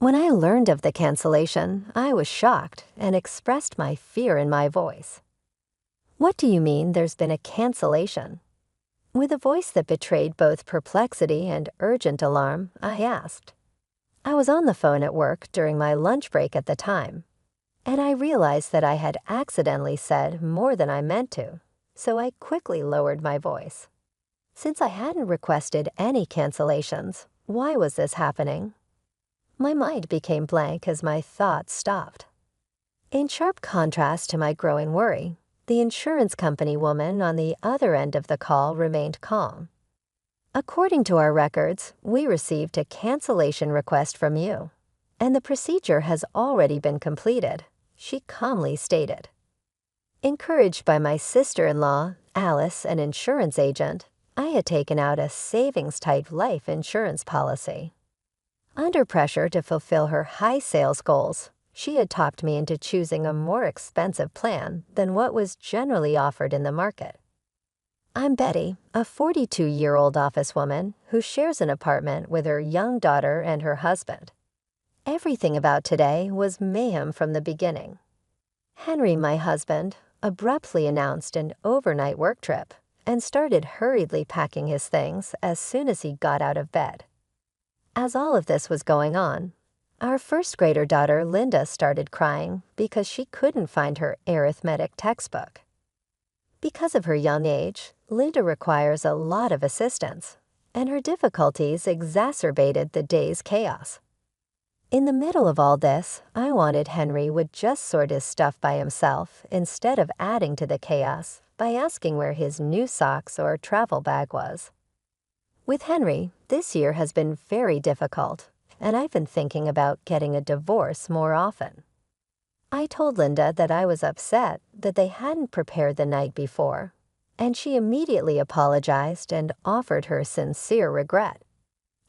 When I learned of the cancellation, I was shocked and expressed my fear in my voice. "What do you mean there's been a cancellation?" With a voice that betrayed both perplexity and urgent alarm, I asked. I was on the phone at work during my lunch break at the time, and I realized that I had accidentally said more than I meant to, so I quickly lowered my voice. Since I hadn't requested any cancellations, why was this happening? My mind became blank as my thoughts stopped. In sharp contrast to my growing worry, the insurance company woman on the other end of the call remained calm. "According to our records, we received a cancellation request from you, and the procedure has already been completed," she calmly stated. Encouraged by my sister-in-law, Alice, an insurance agent, I had taken out a savings-type life insurance policy. Under pressure to fulfill her high sales goals, she had talked me into choosing a more expensive plan than what was generally offered in the market. I'm Betty, a 42-year-old office woman who shares an apartment with her young daughter and her husband. Everything about today was mayhem from the beginning. Henry, my husband, abruptly announced an overnight work trip and started hurriedly packing his things as soon as he got out of bed. As all of this was going on, our first-grader daughter Linda started crying because she couldn't find her arithmetic textbook. Because of her young age, Linda requires a lot of assistance, and her difficulties exacerbated the day's chaos. In the middle of all this, I wanted Henry would just sort his stuff by himself instead of adding to the chaos by asking where his new socks or travel bag was. With Henry, this year has been very difficult, and I've been thinking about getting a divorce more often. I told Linda that I was upset that they hadn't prepared the night before, and she immediately apologized and offered her sincere regret.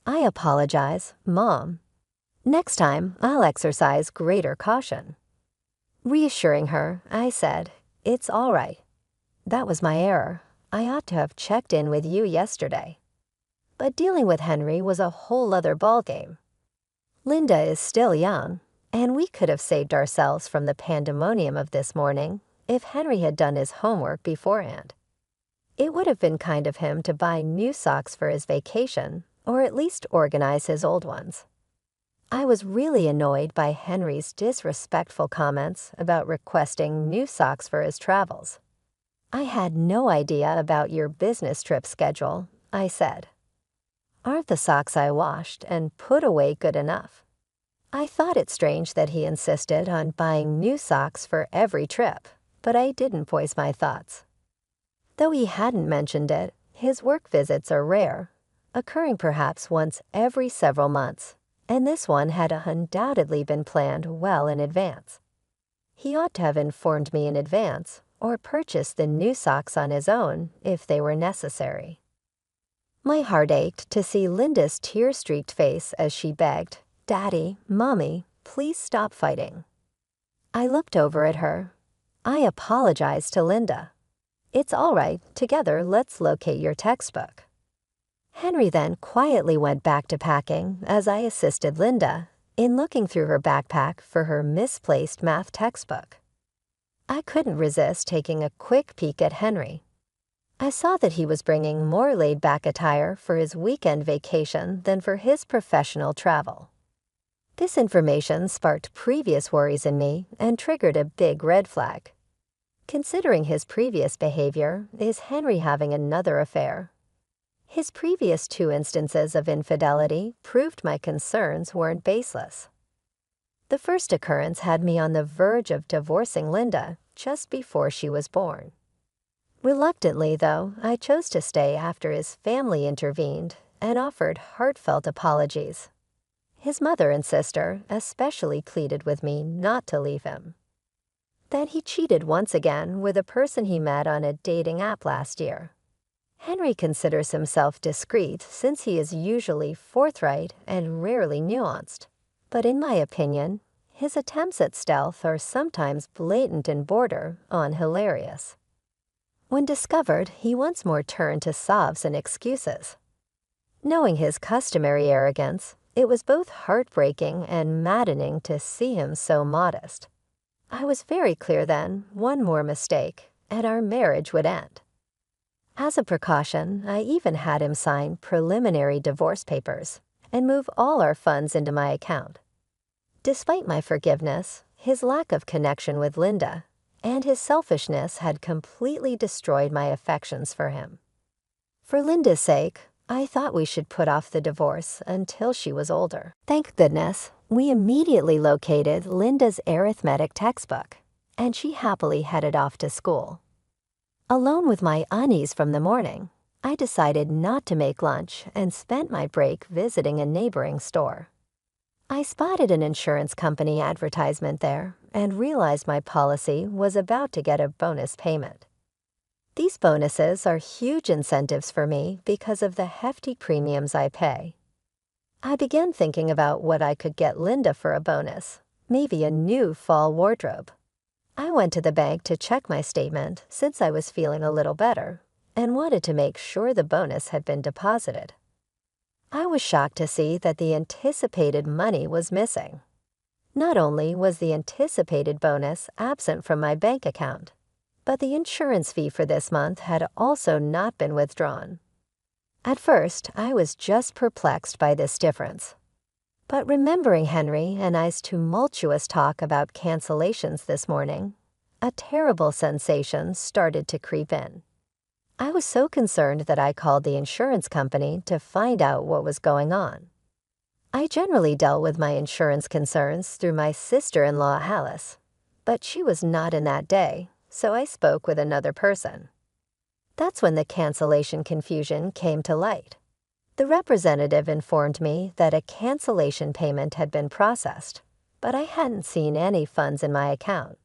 "I apologize, Mom. Next time, I'll exercise greater caution." Reassuring her, I said, "It's all right. That was my error. I ought to have checked in with you yesterday." But dealing with Henry was a whole other ballgame. Linda is still young, and we could have saved ourselves from the pandemonium of this morning if Henry had done his homework beforehand. It would have been kind of him to buy new socks for his vacation, or at least organize his old ones. I was really annoyed by Henry's disrespectful comments about requesting new socks for his travels. "I had no idea about your business trip schedule," I said. "Aren't the socks I washed and put away good enough?" I thought it strange that he insisted on buying new socks for every trip, but I didn't voice my thoughts. Though he hadn't mentioned it, his work visits are rare, occurring perhaps once every several months, and this one had undoubtedly been planned well in advance. He ought to have informed me in advance or purchased the new socks on his own if they were necessary. My heart ached to see Linda's tear-streaked face as she begged, "Daddy, Mommy, please stop fighting." I looked over at her. I apologized to Linda. "It's all right. Together, let's locate your textbook." Henry then quietly went back to packing as I assisted Linda in looking through her backpack for her misplaced math textbook. I couldn't resist taking a quick peek at Henry. I saw that he was bringing more laid-back attire for his weekend vacation than for his professional travel. This information sparked previous worries in me and triggered a big red flag. Considering his previous behavior, is Henry having another affair? His previous 2 instances of infidelity proved my concerns weren't baseless. The first occurrence had me on the verge of divorcing Linda just before she was born. Reluctantly, though, I chose to stay after his family intervened and offered heartfelt apologies. His mother and sister especially pleaded with me not to leave him. Then he cheated once again with a person he met on a dating app last year. Henry considers himself discreet since he is usually forthright and rarely nuanced. But in my opinion, his attempts at stealth are sometimes blatant and border on hilarious. When discovered, he once more turned to sobs and excuses. Knowing his customary arrogance, It was both heartbreaking and maddening to see him so modest. I was very clear then, one more mistake, and our marriage would end. As a precaution, I even had him sign preliminary divorce papers and move all our funds into my account. Despite my forgiveness, his lack of connection with Linda and his selfishness had completely destroyed my affections for him. For Linda's sake, I thought we should put off the divorce until she was older. Thank goodness, we immediately located Linda's arithmetic textbook, and she happily headed off to school. Alone with my unease from the morning, I decided not to make lunch and spent my break visiting a neighboring store. I spotted an insurance company advertisement there and realized my policy was about to get a bonus payment. These bonuses are huge incentives for me because of the hefty premiums I pay. I began thinking about what I could get Linda for a bonus, maybe a new fall wardrobe. I went to the bank to check my statement since I was feeling a little better and wanted to make sure the bonus had been deposited. I was shocked to see that the anticipated money was missing. Not only was the anticipated bonus absent from my bank account, but the insurance fee for this month had also not been withdrawn. At first, I was just perplexed by this difference. But remembering Henry and I's tumultuous talk about cancellations this morning, a terrible sensation started to creep in. I was so concerned that I called the insurance company to find out what was going on. I generally dealt with my insurance concerns through my sister-in-law Alice, but she was not in that day, so I spoke with another person. That's when the cancellation confusion came to light. The representative informed me that a cancellation payment had been processed, but I hadn't seen any funds in my account.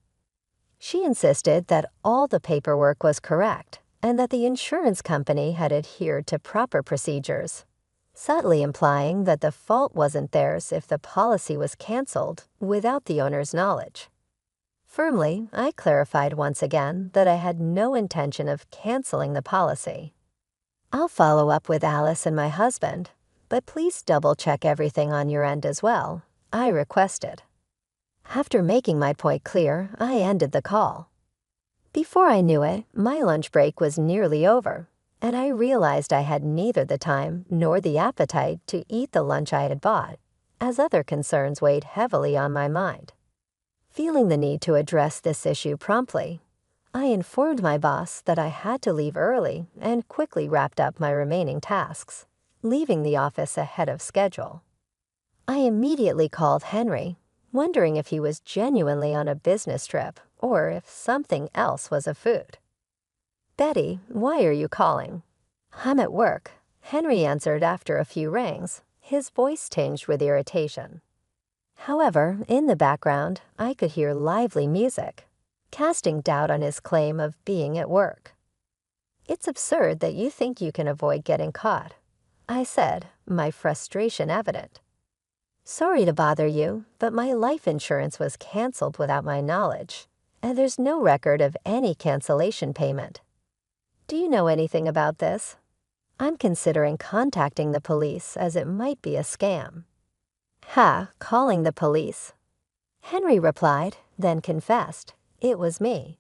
She insisted that all the paperwork was correct and that the insurance company had adhered to proper procedures, subtly implying that the fault wasn't theirs if the policy was canceled without the owner's knowledge. Firmly, I clarified once again that I had no intention of canceling the policy. I'll follow up with Alice and my husband, but please double-check everything on your end as well, I requested. After making my point clear, I ended the call. Before I knew it, my lunch break was nearly over, and I realized I had neither the time nor the appetite to eat the lunch I had bought, as other concerns weighed heavily on my mind. Feeling the need to address this issue promptly, I informed my boss that I had to leave early and quickly wrapped up my remaining tasks, leaving the office ahead of schedule. I immediately called Henry, wondering if he was genuinely on a business trip or if something else was afoot. "Betty, why are you calling?" "I'm at work," Henry answered after a few rings, his voice tinged with irritation. However, in the background, I could hear lively music, casting doubt on his claim of being at work. "It's absurd that you think you can avoid getting caught," I said, my frustration evident. "Sorry to bother you, but my life insurance was canceled without my knowledge, and there's no record of any cancellation payment. Do you know anything about this? I'm considering contacting the police as it might be a scam." "Ha, calling the police?" Henry replied, then confessed, it was me.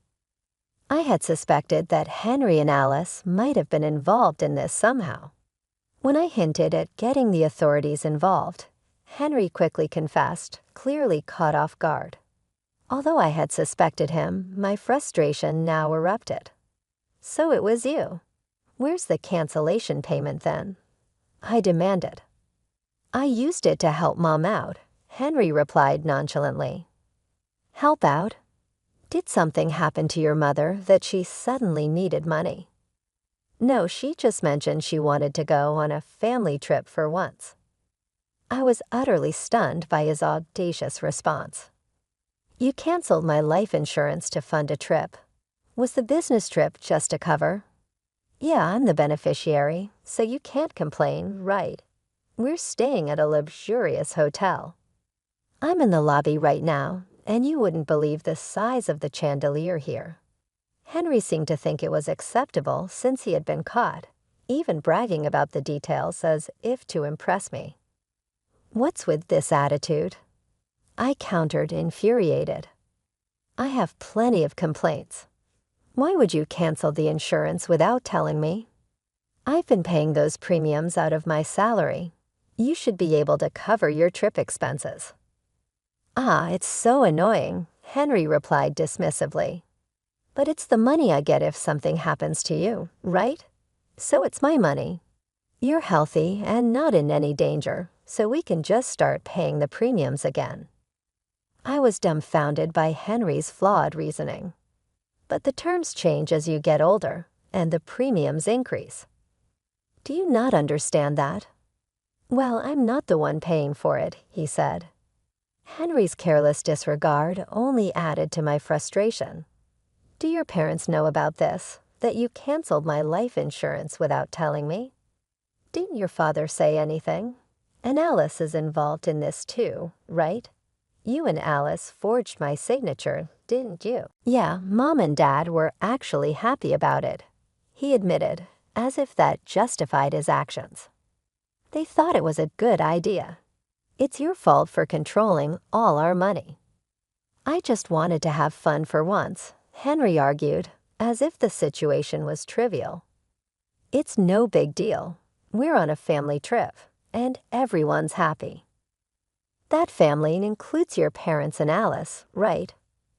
I had suspected that Henry and Alice might have been involved in this somehow. When I hinted at getting the authorities involved, Henry quickly confessed, clearly caught off guard. Although I had suspected him, my frustration now erupted. "So it was you. Where's the cancellation payment then?" I demanded. "I used it to help Mom out," Henry replied nonchalantly. "Help out? Did something happen to your mother that she suddenly needed money?" "No, she just mentioned she wanted to go on a family trip for once." I was utterly stunned by his audacious response. "You canceled my life insurance to fund a trip. Was the business trip just a cover?" "Yeah, I'm the beneficiary, so you can't complain, right? We're staying at a luxurious hotel. I'm in the lobby right now, and you wouldn't believe the size of the chandelier here." Henry seemed to think it was acceptable since he had been caught, even bragging about the details as if to impress me. What's with this attitude? I countered, infuriated. I have plenty of complaints. Why would you cancel the insurance without telling me? I've been paying those premiums out of my salary. You should be able to cover your trip expenses. Ah, it's so annoying, Henry replied dismissively. But it's the money I get if something happens to you, right? So it's my money. You're healthy and not in any danger, so we can just start paying the premiums again. I was dumbfounded by Henry's flawed reasoning. But the terms change as you get older, and the premiums increase. Do you not understand that? Well, I'm not the one paying for it, he said. Henry's careless disregard only added to my frustration. Do your parents know about this, that you canceled my life insurance without telling me? Didn't your father say anything? And Alice is involved in this too, right? You and Alice forged my signature, didn't you? Yeah, Mom and Dad were actually happy about it, he admitted, as if that justified his actions. They thought it was a good idea. It's your fault for controlling all our money. I just wanted to have fun for once, Henry argued, as if the situation was trivial. It's no big deal. We're on a family trip, and everyone's happy. That family includes your parents and Alice, right?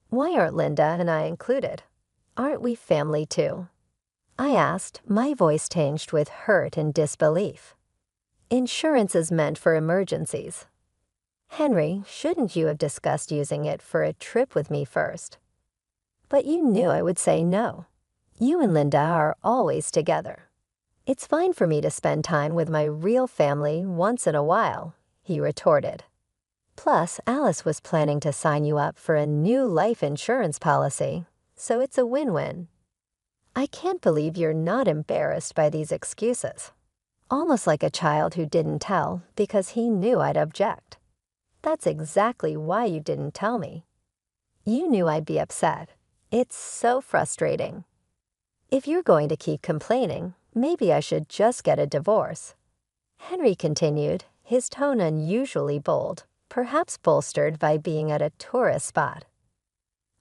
Why aren't Linda and I included? Aren't we family too? I asked, my voice tinged with hurt and disbelief. Insurance is meant for emergencies. Henry, shouldn't you have discussed using it for a trip with me first? But you knew I would say no. You and Linda are always together. It's fine for me to spend time with my real family once in a while, he retorted. Plus, Alice was planning to sign you up for a new life insurance policy, so it's a win-win. I can't believe you're not embarrassed by these excuses. Almost like a child who didn't tell because he knew I'd object. That's exactly why you didn't tell me. You knew I'd be upset. It's so frustrating. If you're going to keep complaining, maybe I should just get a divorce. Henry continued, his tone unusually bold, perhaps bolstered by being at a tourist spot.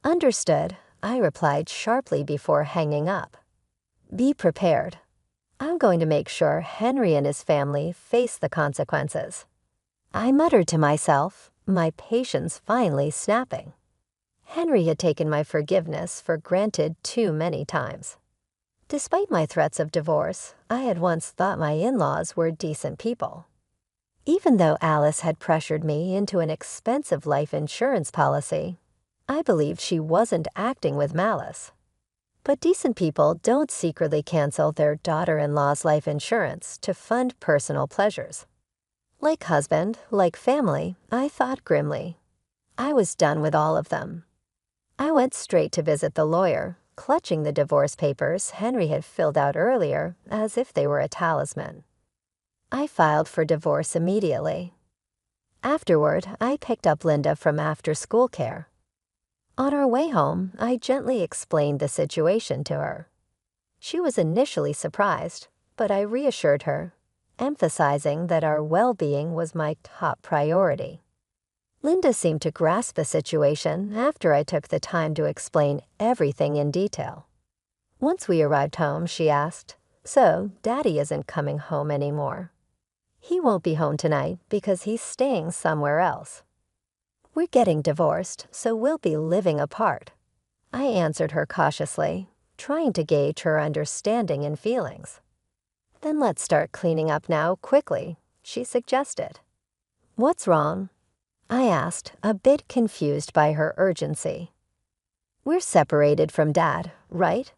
Understood, I replied sharply before hanging up. Be prepared. I'm going to make sure Henry and his family face the consequences. I muttered to myself, my patience finally snapping. Henry had taken my forgiveness for granted too many times. Despite my threats of divorce, I had once thought my in-laws were decent people. Even though Alice had pressured me into an expensive life insurance policy, I believed she wasn't acting with malice. But decent people don't secretly cancel their daughter-in-law's life insurance to fund personal pleasures. Like husband, like family, I thought grimly. I was done with all of them. I went straight to visit the lawyer, clutching the divorce papers Henry had filled out earlier as if they were a talisman. I filed for divorce immediately. Afterward, I picked up Linda from after-school care. On our way home, I gently explained the situation to her. She was initially surprised, but I reassured her, emphasizing that our well-being was my top priority. Linda seemed to grasp the situation after I took the time to explain everything in detail. Once we arrived home, she asked, "So, Daddy isn't coming home anymore?" "He won't be home tonight because he's staying somewhere else." "We're getting divorced, so we'll be living apart," I answered her cautiously, trying to gauge her understanding and feelings. "Then let's start cleaning up now, quickly," she suggested. "What's wrong?" I asked, a bit confused by her urgency. "We're separated from Dad, right?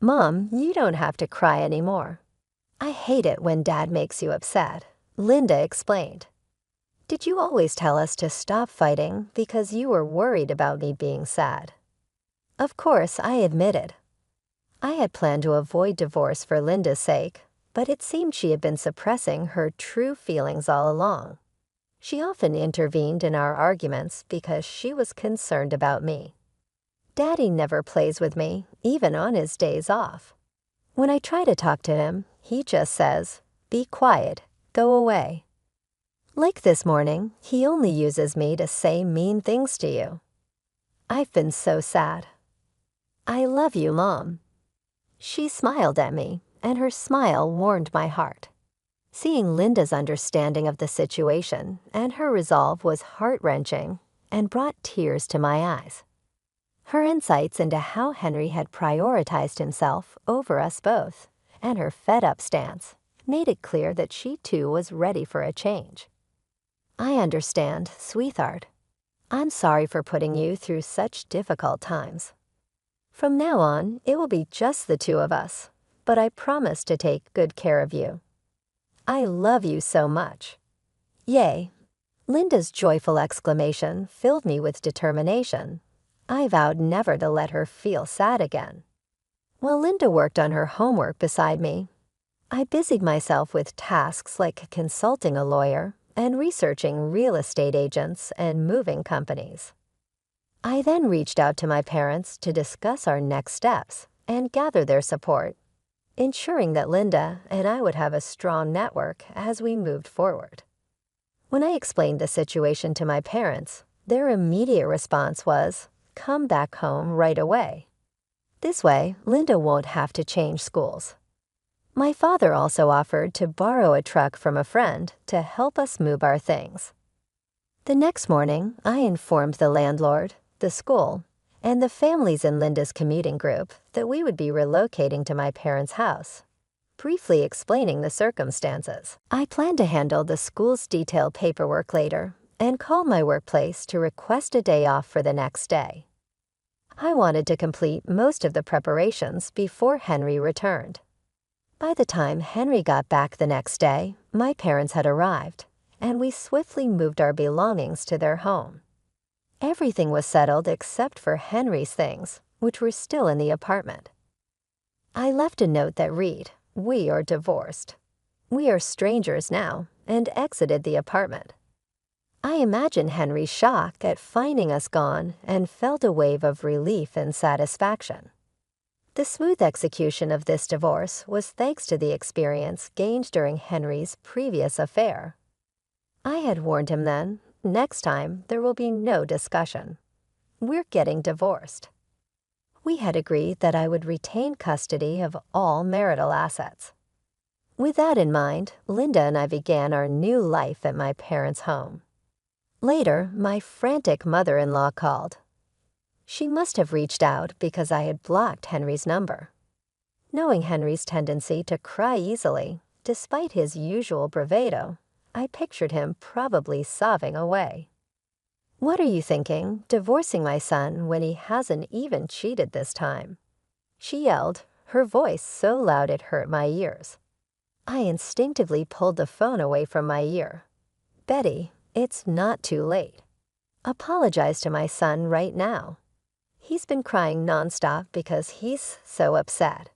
Mom, you don't have to cry anymore." "I hate it when Dad makes you upset," Linda explained. "Did you always tell us to stop fighting because you were worried about me being sad?" Of course, I admitted. I had planned to avoid divorce for Linda's sake, but it seemed she had been suppressing her true feelings all along. She often intervened in our arguments because she was concerned about me. Daddy never plays with me, even on his days off. When I try to talk to him, he just says, "Be quiet, go away." Like this morning, he only uses me to say mean things to you. I've been so sad. I love you, Mom. She smiled at me, and her smile warmed my heart. Seeing Linda's understanding of the situation and her resolve was heart-wrenching and brought tears to my eyes. Her insights into how Henry had prioritized himself over us both and her fed-up stance made it clear that she too was ready for a change. I understand, sweetheart. I'm sorry for putting you through such difficult times. From now on, it will be just the two of us, but I promise to take good care of you. I love you so much. Yay. Linda's joyful exclamation filled me with determination. I vowed never to let her feel sad again. While Linda worked on her homework beside me, I busied myself with tasks like consulting a lawyer and researching real estate agents and moving companies. I then reached out to my parents to discuss our next steps and gather their support, ensuring that Linda and I would have a strong network as we moved forward. When I explained the situation to my parents, their immediate response was, "Come back home right away." This way, Linda won't have to change schools. My father also offered to borrow a truck from a friend to help us move our things. The next morning, I informed the landlord, the school, and the families in Linda's commuting group that we would be relocating to my parents' house, briefly explaining the circumstances. I plan to handle the school's detailed paperwork later and call my workplace to request a day off for the next day. I wanted to complete most of the preparations before Henry returned. By the time Henry got back the next day, my parents had arrived, and we swiftly moved our belongings to their home. Everything was settled except for Henry's things, which were still in the apartment. I left a note that read, "We are divorced. We are strangers now," and exited the apartment. I imagined Henry's shock at finding us gone and felt a wave of relief and satisfaction. The smooth execution of this divorce was thanks to the experience gained during Henry's previous affair. I had warned him then, next time there will be no discussion. We're getting divorced. We had agreed that I would retain custody of all marital assets. With that in mind, Linda and I began our new life at my parents' home. Later, my frantic mother-in-law called. She must have reached out because I had blocked Henry's number. Knowing Henry's tendency to cry easily, despite his usual bravado, I pictured him probably sobbing away. "What are you thinking, divorcing my son when he hasn't even cheated this time?" she yelled, her voice so loud it hurt my ears. I instinctively pulled the phone away from my ear. "Betty, it's not too late. Apologize to my son right now. He's been crying nonstop because he's so upset.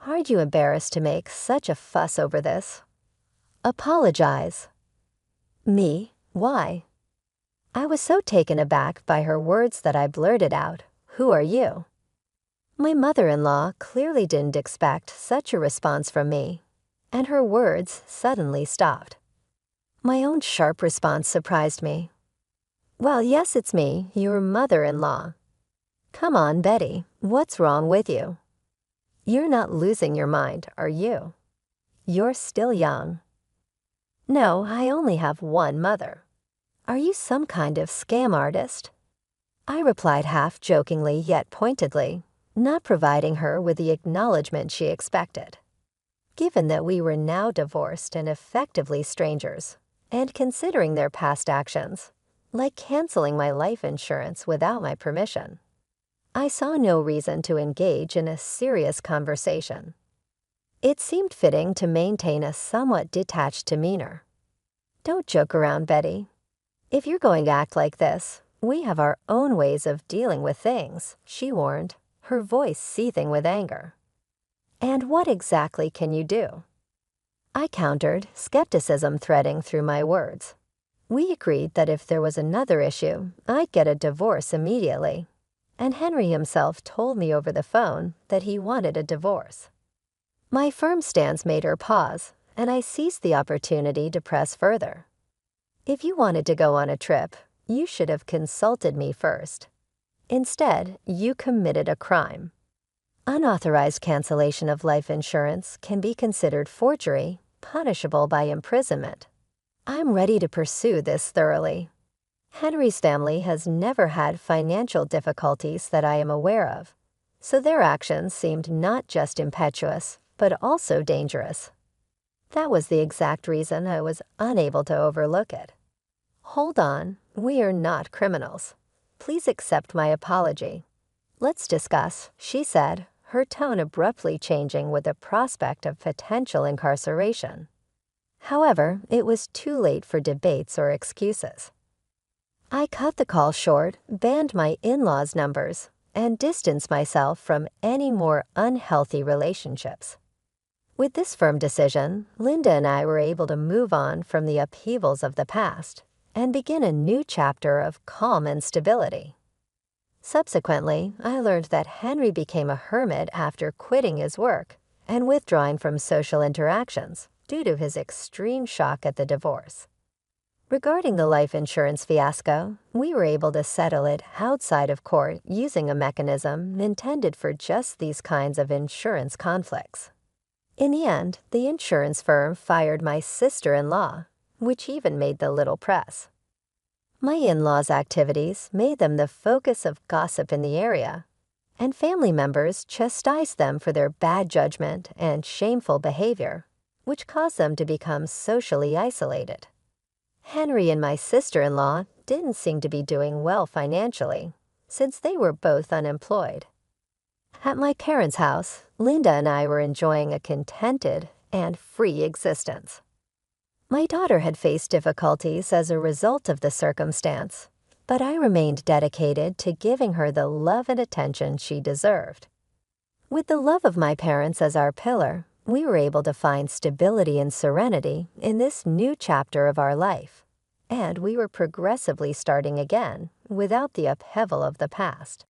Aren't you embarrassed to make such a fuss over this? Apologize." Me? Why? I was so taken aback by her words that I blurted out, "Who are you?" My mother-in-law clearly didn't expect such a response from me, and her words suddenly stopped. My own sharp response surprised me. "Well, yes, it's me, your mother-in-law. Come on, Betty, what's wrong with you? You're not losing your mind, are you? You're still young." "No, I only have one mother. Are you some kind of scam artist?" I replied half jokingly yet pointedly, not providing her with the acknowledgement she expected. Given that we were now divorced and effectively strangers, and considering their past actions, like canceling my life insurance without my permission, I saw no reason to engage in a serious conversation. It seemed fitting to maintain a somewhat detached demeanor. "Don't joke around, Betty. If you're going to act like this, we have our own ways of dealing with things," she warned, her voice seething with anger. "And what exactly can you do?" I countered, skepticism threading through my words. We agreed that if there was another issue, I'd get a divorce immediately, and Henry himself told me over the phone that he wanted a divorce. My firm stance made her pause, and I seized the opportunity to press further. If you wanted to go on a trip, you should have consulted me first. Instead, you committed a crime. Unauthorized cancellation of life insurance can be considered forgery, punishable by imprisonment. I'm ready to pursue this thoroughly. Henry's family has never had financial difficulties that I am aware of, so their actions seemed not just impetuous, but also dangerous. That was the exact reason I was unable to overlook it. Hold on, we are not criminals. Please accept my apology. Let's discuss, she said, her tone abruptly changing with the prospect of potential incarceration. However, it was too late for debates or excuses. I cut the call short, banned my in-laws' numbers, and distanced myself from any more unhealthy relationships. With this firm decision, Linda and I were able to move on from the upheavals of the past and begin a new chapter of calm and stability. Subsequently, I learned that Henry became a hermit after quitting his work and withdrawing from social interactions due to his extreme shock at the divorce. Regarding the life insurance fiasco, we were able to settle it outside of court using a mechanism intended for just these kinds of insurance conflicts. In the end, the insurance firm fired my sister-in-law, which even made the little press. My in-laws' activities made them the focus of gossip in the area, and family members chastised them for their bad judgment and shameful behavior, which caused them to become socially isolated. Henry and my sister-in-law didn't seem to be doing well financially, since they were both unemployed. At my parents' house, Linda and I were enjoying a contented and free existence. My daughter had faced difficulties as a result of the circumstance, but I remained dedicated to giving her the love and attention she deserved. With the love of my parents as our pillar, we were able to find stability and serenity in this new chapter of our life, and we were progressively starting again without the upheaval of the past.